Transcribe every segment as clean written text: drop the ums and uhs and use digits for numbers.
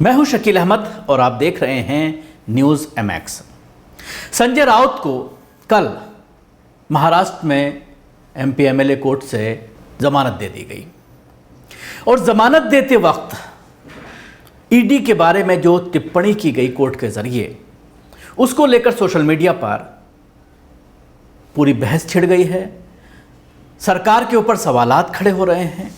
मैं हूं शकील अहमद और आप देख रहे हैं न्यूज़ MX। संजय राउत को कल महाराष्ट्र में MP MLA कोर्ट से जमानत दे दी गई और जमानत देते वक्त ED के बारे में जो टिप्पणी की गई कोर्ट के जरिए, उसको लेकर सोशल मीडिया पर पूरी बहस छिड़ गई है। सरकार के ऊपर सवालात खड़े हो रहे हैं।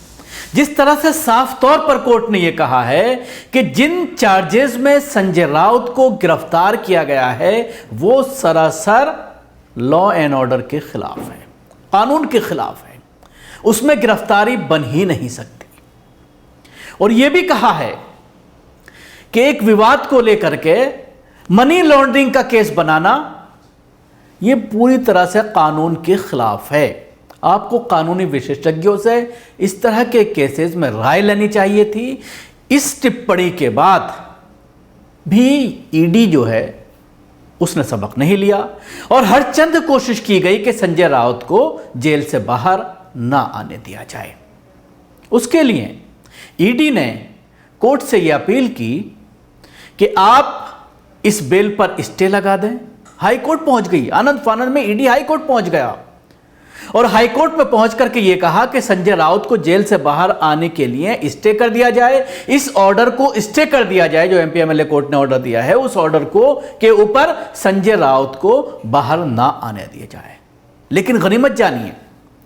जिस तरह से साफ तौर पर कोर्ट ने यह कहा है कि जिन चार्जेस में संजय राउत को गिरफ्तार किया गया है वो सरासर लॉ एंड ऑर्डर के खिलाफ है, कानून के खिलाफ है, उसमें गिरफ्तारी बन ही नहीं सकती। और यह भी कहा है कि एक विवाद को लेकर के मनी लॉन्ड्रिंग का केस बनाना यह पूरी तरह से कानून के खिलाफ है। आपको कानूनी विशेषज्ञों से इस तरह के केसेस में राय लेनी चाहिए थी। इस टिप्पणी के बाद भी ED जो है उसने सबक नहीं लिया और हर चंद कोशिश की गई कि संजय राउत को जेल से बाहर ना आने दिया जाए। उसके लिए ED ने कोर्ट से यह अपील की कि आप इस बेल पर स्टे लगा दें। हाई कोर्ट पहुंच गई, आनंद फानंद में ED हाई कोर्ट पहुंच गया और हाई कोर्ट में पहुंच करके यह कहा कि संजय राउत को जेल से बाहर आने के लिए स्टे कर दिया जाए। इस ऑर्डर को स्टे कर दिया जाए जो MP MLA कोर्ट ने ऑर्डर दिया है, उस ऑर्डर को के ऊपर संजय राउत को बाहर ना आने दिया जाए। लेकिन गनीमत जानिए,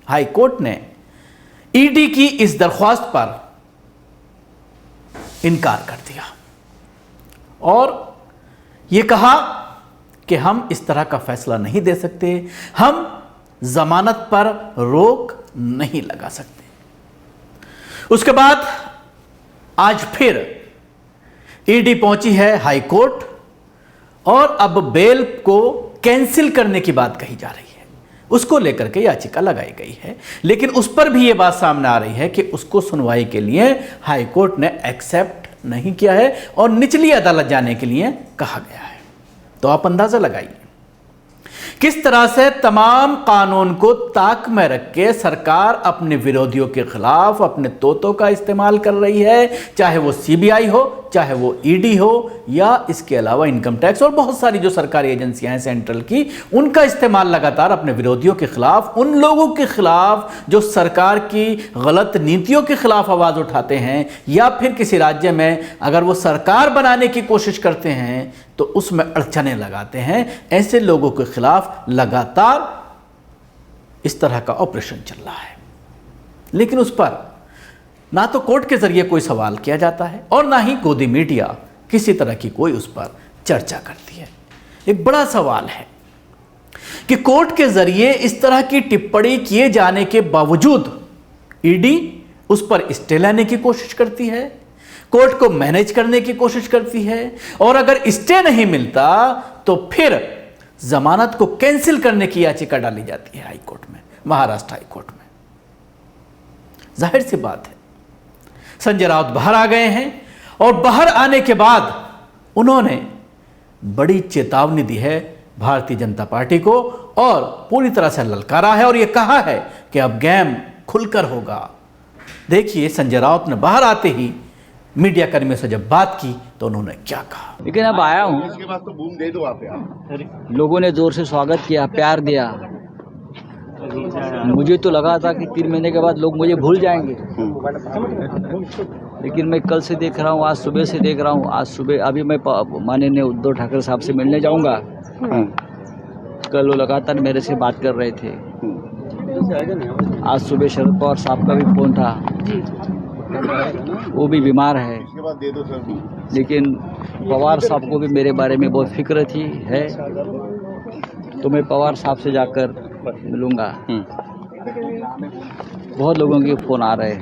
हाई कोर्ट ने ED की इस दरख्वास्त पर इनकार कर दिया और यह कहा कि हम इस तरह का फैसला नहीं दे सकते, हम जमानत पर रोक नहीं लगा सकते। उसके बाद आज फिर ED पहुंची है हाई कोर्ट और अब बेल को कैंसिल करने की बात कही जा रही है। उसको लेकर के याचिका लगाई गई है, लेकिन उस पर भी यह बात सामने आ रही है कि उसको सुनवाई के लिए हाई कोर्ट ने एक्सेप्ट नहीं किया है और निचली अदालत जाने के लिए कहा गया है। तो आप अंदाजा लगाइए किस तरह से तमाम कानून को ताक में रख के सरकार अपने विरोधियों के खिलाफ अपने तोतों का इस्तेमाल कर रही है, चाहे वो CBI हो, चाहे वो ED हो या इसके अलावा इनकम टैक्स और बहुत सारी जो सरकारी एजेंसियां हैं सेंट्रल की, उनका इस्तेमाल लगातार अपने विरोधियों के खिलाफ, उन लोगों के खिलाफ जो सरकार की गलत नीतियों के खिलाफ आवाज उठाते हैं या फिर किसी राज्य में अगर वो सरकार बनाने की कोशिश करते हैं तो उसमें अड़चने लगाते हैं। ऐसे लोगों के खिलाफ लगातार इस तरह का ऑपरेशन चल रहा है, लेकिन उस पर ना तो कोर्ट के जरिए कोई सवाल किया जाता है और ना ही गोदी मीडिया किसी तरह की कोई उस पर चर्चा करती है। एक बड़ा सवाल है कि कोर्ट के जरिए इस तरह की टिप्पणी किए जाने के बावजूद ED उस पर स्टे लेने की कोशिश करती है, कोर्ट को मैनेज करने की कोशिश करती है और अगर स्टे नहीं मिलता तो फिर जमानत को कैंसिल करने की याचिका डाली जाती है हाई कोर्ट में, महाराष्ट्र हाई कोर्ट में। जाहिर सी बात है संजय राउत बाहर आ गए हैं और बाहर आने के बाद उन्होंने बड़ी चेतावनी दी है भारतीय जनता पार्टी को और पूरी तरह से ललकारा है और यह कहा है कि अब गेम खुलकर होगा। देखिए संजय राउत ने बाहर आते ही मीडिया कर्मियों से जब बात की तो उन्होंने क्या कहा। लेकिन अब आया हूँ, इसके बाद तो बूम दे दो आप यार। लोगों ने जोर से स्वागत किया, प्यार दिया। मुझे तो लगा था कि 3 महीने के बाद लोग मुझे भूल जाएंगे, लेकिन मैं कल से देख रहा हूँ, आज सुबह से देख रहा हूँ। आज सुबह अभी मैं माननीय उद्धव ठाकरे साहब से मिलने जाऊंगा। कल वो लगातार मेरे से बात कर रहे थे। आज सुबह शरद पवार साहब का भी फोन था, वो भी बीमार है, लेकिन पवार साहब को भी मेरे बारे में बहुत फिक्र थी है, तो मैं पवार साहब से जाकर मिलूंगा। बहुत लोगों के फ़ोन आ रहे हैं।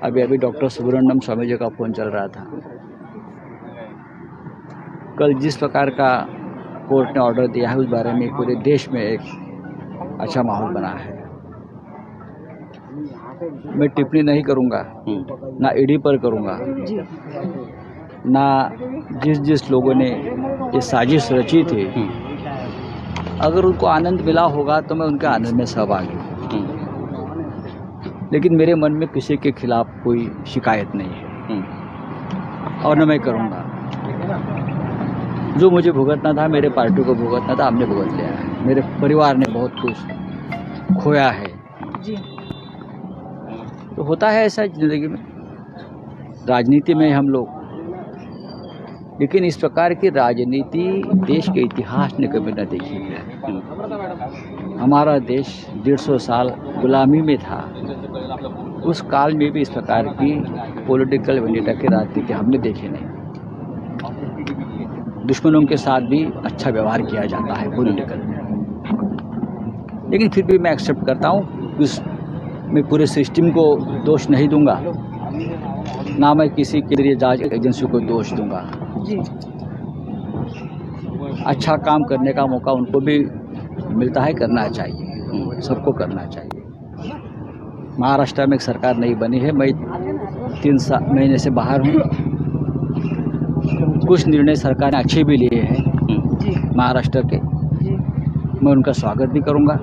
अभी डॉक्टर सुब्रमण्यम स्वामी जी का फ़ोन चल रहा था। कल जिस प्रकार का कोर्ट ने ऑर्डर दिया है उस बारे में पूरे देश में एक अच्छा माहौल बना है। मैं टिप्पणी नहीं करूंगा, ना ED पर करूंगा, ना जिस लोगों ने ये साजिश रची थी, अगर उनको आनंद मिला होगा तो मैं उनके आनंद में सहभागी हूँ। लेकिन मेरे मन में किसी के खिलाफ कोई शिकायत नहीं है। और न मैं करूँगा। जो मुझे भुगतना था, मेरे पार्टी को भुगतना था, हमने भुगत लिया है। मेरे परिवार ने बहुत कुछ खोया है जी। तो होता है ऐसा जिंदगी में, राजनीति में हम लोग, लेकिन इस प्रकार की राजनीति देश के इतिहास ने कभी न देखी है। हमारा देश 150 साल गुलामी में था, उस काल में भी इस प्रकार की पॉलिटिकल वेंडेटा की राजनीति हमने देखी नहीं। दुश्मनों के साथ भी अच्छा व्यवहार किया जाता है पॉलिटिकल में, लेकिन फिर भी मैं एक्सेप्ट करता हूँ। मैं पूरे सिस्टम को दोष नहीं दूंगा, ना मैं किसी केंद्रीय जांच एजेंसी को दोष दूंगा। जी। अच्छा काम करने का मौका उनको भी मिलता है, करना चाहिए, सबको करना चाहिए। महाराष्ट्र में एक सरकार नहीं बनी है, मैं 3 महीने से बाहर हूँ। कुछ निर्णय सरकार ने अच्छे भी लिए हैं महाराष्ट्र के, मैं उनका स्वागत भी करूँगा।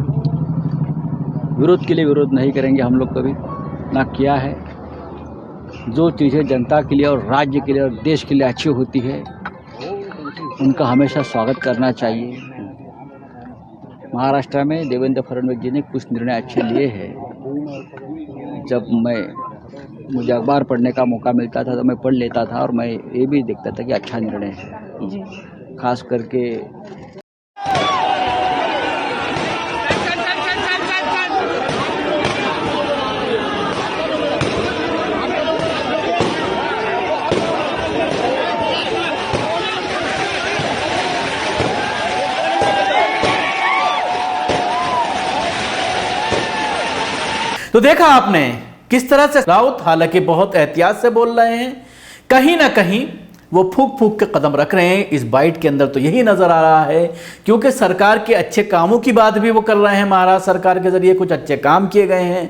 विरोध के लिए विरोध नहीं करेंगे हम लोग, कभी ना किया है। जो चीज़ें जनता के लिए और राज्य के लिए और देश के लिए अच्छी होती है, उनका हमेशा स्वागत करना चाहिए। महाराष्ट्र में देवेंद्र फडणवीस जी ने कुछ निर्णय अच्छे लिए हैं। जब मुझे अखबार पढ़ने का मौका मिलता था तो मैं पढ़ लेता था, और मैं ये भी देखता था कि अच्छा निर्णय है। जी। खास करके तो देखा आपने किस तरह से राउत हालांकि बहुत एहतियात से बोल रहे हैं, कहीं ना कहीं वो फूक फूक के कदम रख रहे हैं। इस बाइट के अंदर तो यही नजर आ रहा है, क्योंकि सरकार के अच्छे कामों की बात भी वो कर रहे हैं। महाराष्ट्र सरकार के जरिए कुछ अच्छे काम किए गए हैं,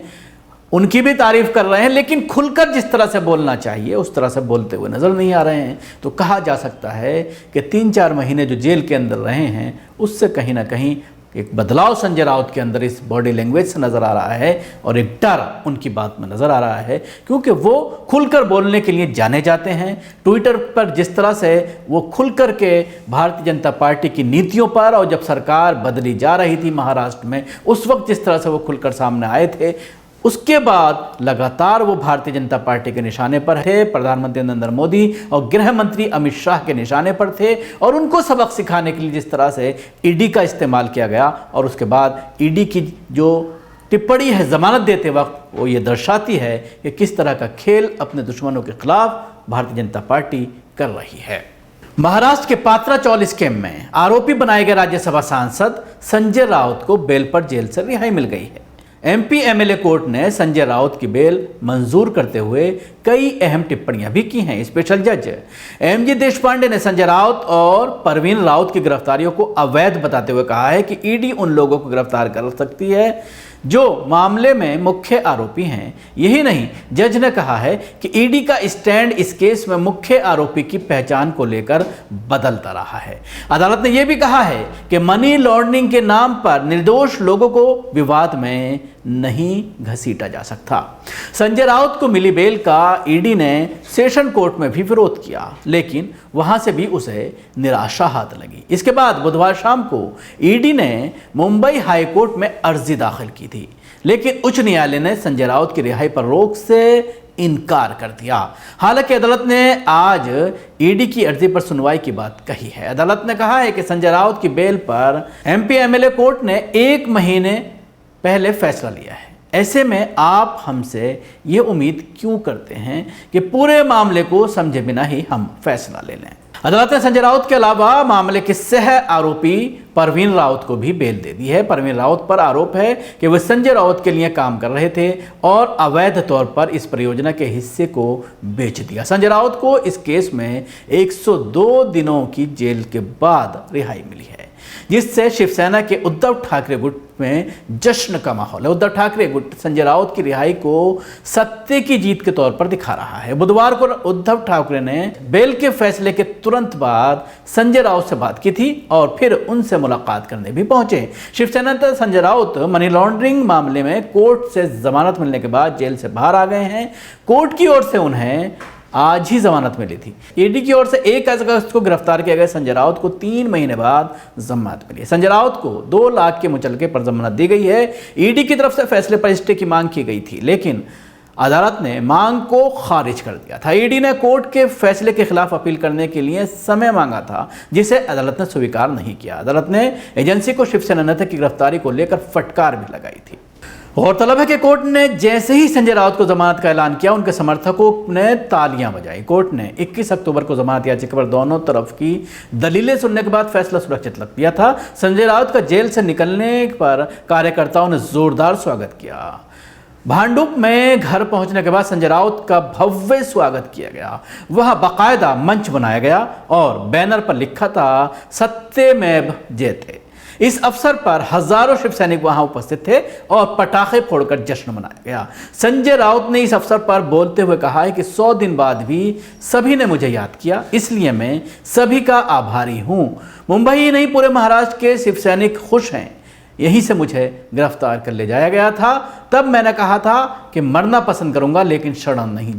उनकी भी तारीफ कर रहे हैं, लेकिन खुलकर जिस तरह से बोलना चाहिए उस तरह से बोलते हुए नजर नहीं आ रहे हैं। तो कहा जा सकता है कि 3-4 महीने जो जेल के अंदर रहे हैं, उससे कहीं ना कहीं एक बदलाव संजय राउत के अंदर इस बॉडी लैंग्वेज से नज़र आ रहा है, और एक डर उनकी बात में नज़र आ रहा है, क्योंकि वो खुलकर बोलने के लिए जाने जाते हैं। ट्विटर पर जिस तरह से वो खुलकर के भारतीय जनता पार्टी की नीतियों पर, और जब सरकार बदली जा रही थी महाराष्ट्र में, उस वक्त जिस तरह से वो खुलकर सामने आए थे, उसके बाद लगातार वो भारतीय जनता पार्टी के निशाने पर थे। प्रधानमंत्री नरेंद्र मोदी और गृह मंत्री अमित शाह के निशाने पर थे, और उनको सबक सिखाने के लिए जिस तरह से ईडी का इस्तेमाल किया गया, और उसके बाद ईडी की जो टिप्पणी है जमानत देते वक्त, वो ये दर्शाती है कि किस तरह का खेल अपने दुश्मनों के खिलाफ भारतीय जनता पार्टी कर रही है। महाराष्ट्र के पात्रा चौल स्कैम में आरोपी बनाए गए राज्यसभा सांसद संजय राउत को बेल पर जेल से रिहाई मिल गई है। एमपी एमएलए कोर्ट ने संजय राउत की बेल मंजूर करते हुए कई अहम टिप्पणियां भी की हैं। स्पेशल जज एमजी देशपांडे ने संजय राउत और परवीन राउत की गिरफ्तारियों को अवैध बताते हुए कहा है कि ईडी उन लोगों को गिरफ्तार कर सकती है जो मामले में मुख्य आरोपी हैं। यही नहीं, जज ने कहा है कि ईडी का स्टैंड इस केस में मुख्य आरोपी की पहचान को लेकर बदलता रहा है। अदालत ने यह भी कहा है कि मनी लॉन्ड्रिंग के नाम पर निर्दोष लोगों को विवाद में नहीं घसीटा जा सकता। संजय राउत को मिली बेल का ईडी ने सेशन कोर्ट में भी विरोध किया, लेकिन वहां से भी उसे निराशा हाथ लगी। इसके बाद बुधवार शाम को ईडी ने मुंबई हाई कोर्ट में अर्जी दाखिल की थी, लेकिन उच्च न्यायालय ने संजय राउत की रिहाई पर रोक से इनकार कर दिया। हालांकि अदालत ने आज ईडी की अर्जी पर सुनवाई की बात कही है। अदालत ने कहा है कि संजय राउत की बेल पर एमपी एमएलए कोर्ट ने 1 महीने पहले फैसला लिया है। ऐसे में आप हमसे ये उम्मीद क्यों करते हैं कि पूरे मामले को समझे बिना ही हम फैसला ले लें। अदालत ने संजय राउत के अलावा मामले के सह आरोपी परवीन राउत को भी बेल दे दी है। परवीन राउत पर आरोप है कि वे संजय राउत के लिए काम कर रहे थे और अवैध तौर पर इस परियोजना के हिस्से को बेच दिया। संजय राउत को इस केस में 102 दिनों की जेल के बाद रिहाई मिली है, जिससे शिवसेना के उद्धव ठाकरे गुट में जश्न का माहौल है। उद्धव ठाकरे गुट संजय राउत की रिहाई को सत्य की जीत के तौर पर दिखा रहा है। बुधवार को उद्धव ठाकरे ने बेल के फैसले के तुरंत बाद संजय राउत से बात की थी और फिर उनसे मुलाकात करने भी पहुंचे। शिवसेना नेता संजय राउत मनी लॉन्ड्रिंग मामले में कोर्ट से जमानत मिलने के बाद जेल से बाहर आ गए हैं। कोर्ट की ओर से उन्हें आज ही जमानत मिली थी। ईडी की ओर से 1 अगस्त को गिरफ्तार किया गया संजय राउत को 3 महीने बाद जमानत मिली। संजय राउत को 2 लाख के मुचलके पर जमानत दी गई है। ईडी की तरफ से फैसले पर स्टे की मांग की गई थी, लेकिन अदालत ने मांग को खारिज कर दिया था। ईडी ने कोर्ट के फैसले के खिलाफ अपील करने के लिए समय मांगा था, जिसे अदालत ने स्वीकार नहीं किया। अदालत ने एजेंसी को शिवसेना नेता की गिरफ्तारी को लेकर फटकार भी लगाई थी। गौरतलब है कि कोर्ट ने जैसे ही संजय राउत को जमानत का ऐलान किया, उनके समर्थकों ने तालियां बजाई। कोर्ट ने 21 अक्टूबर को जमानत याचिका पर दोनों तरफ की दलीलें सुनने के बाद फैसला सुरक्षित रख दिया था। संजय राउत का जेल से निकलने पर कार्यकर्ताओं ने जोरदार स्वागत किया। भांडुप में घर पहुंचने के बाद संजय राउत का भव्य स्वागत किया गया। वह बाकायदा मंच बनाया गया और बैनर पर लिखा था सत्यमेव जयते। इस अवसर पर हजारों शिव सैनिक वहां उपस्थित थे और पटाखे फोड़कर जश्न मनाया गया। संजय राउत ने इस अवसर पर बोलते हुए कहा है कि 100 दिन बाद भी सभी ने मुझे याद किया, इसलिए मैं सभी का आभारी हूं। मुंबई ही नहीं, पूरे महाराष्ट्र के शिव सैनिक खुश हैं। यहीं से मुझे गिरफ्तार कर ले जाया गया था। तब मैंने कहा था कि मरना पसंद करूंगा, लेकिन शरण नहीं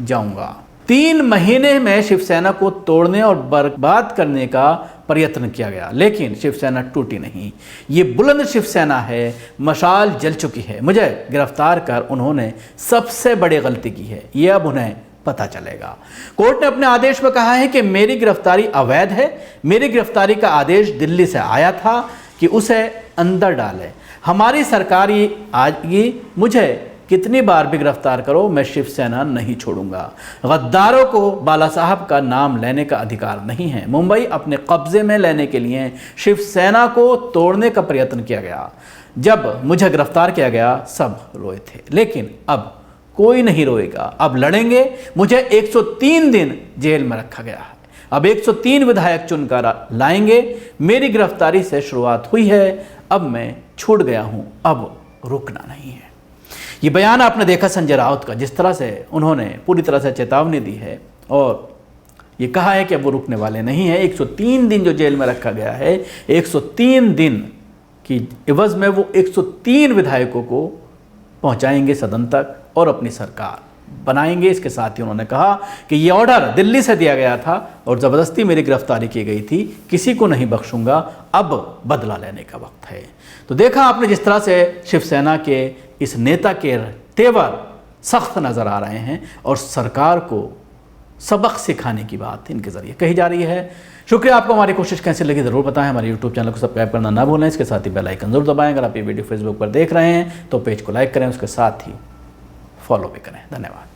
जाऊंगा। 3 महीने में शिवसेना को तोड़ने और बर्बाद करने का प्रयत्न किया गया, लेकिन शिवसेना टूटी नहीं। ये बुलंद शिवसेना है, मशाल जल चुकी है। मुझे गिरफ्तार कर उन्होंने सबसे बड़ी गलती की है, ये अब उन्हें पता चलेगा। कोर्ट ने अपने आदेश में कहा है कि मेरी गिरफ्तारी अवैध है। मेरी गिरफ्तारी का आदेश दिल्ली से आया था कि उसे अंदर डाले। हमारी सरकार आएगी, मुझे कितनी बार भी गिरफ्तार करो, मैं शिवसेना नहीं छोड़ूंगा। गद्दारों को बाला साहब का नाम लेने का अधिकार नहीं है। मुंबई अपने कब्जे में लेने के लिए शिवसेना को तोड़ने का प्रयत्न किया गया। जब मुझे गिरफ्तार किया गया, सब रोए थे, लेकिन अब कोई नहीं रोएगा। अब लड़ेंगे। मुझे 103 दिन जेल में रखा गया है। अब 103 विधायक चुनकर लाएंगे। मेरी गिरफ्तारी से शुरुआत हुई है, अब मैं छूट गया हूं, अब रुकना नहीं है। ये बयान आपने देखा संजय राउत का, जिस तरह से उन्होंने पूरी तरह से चेतावनी दी है और ये कहा है कि अब वो रुकने वाले नहीं है। 103 दिन जो जेल में रखा गया है, 103 दिन की इवज में वो 103 विधायकों को पहुंचाएंगे सदन तक और अपनी सरकार बनाएंगे। इसके साथ ही उन्होंने कहा कि ये ऑर्डर दिल्ली से दिया गया था और ज़बरदस्ती मेरी गिरफ्तारी की गई थी, किसी को नहीं बख्शूंगा, अब बदला लेने का वक्त है। तो देखा आपने जिस तरह से शिवसेना के इस नेता के तेवर सख्त नज़र आ रहे हैं और सरकार को सबक सिखाने की बात इनके ज़रिए कही जा रही है। शुक्रिया आपको। हमारी कोशिश कैसे लगी ज़रूर बताएं। हमारे यूट्यूब चैनल को सब्सक्राइब करना ना भूलें। इसके साथ ही बेल आइकन जरूर दबाएं। अगर आप ये वीडियो फेसबुक पर देख रहे हैं तो पेज को लाइक करें, उसके साथ ही फॉलो भी करें। धन्यवाद।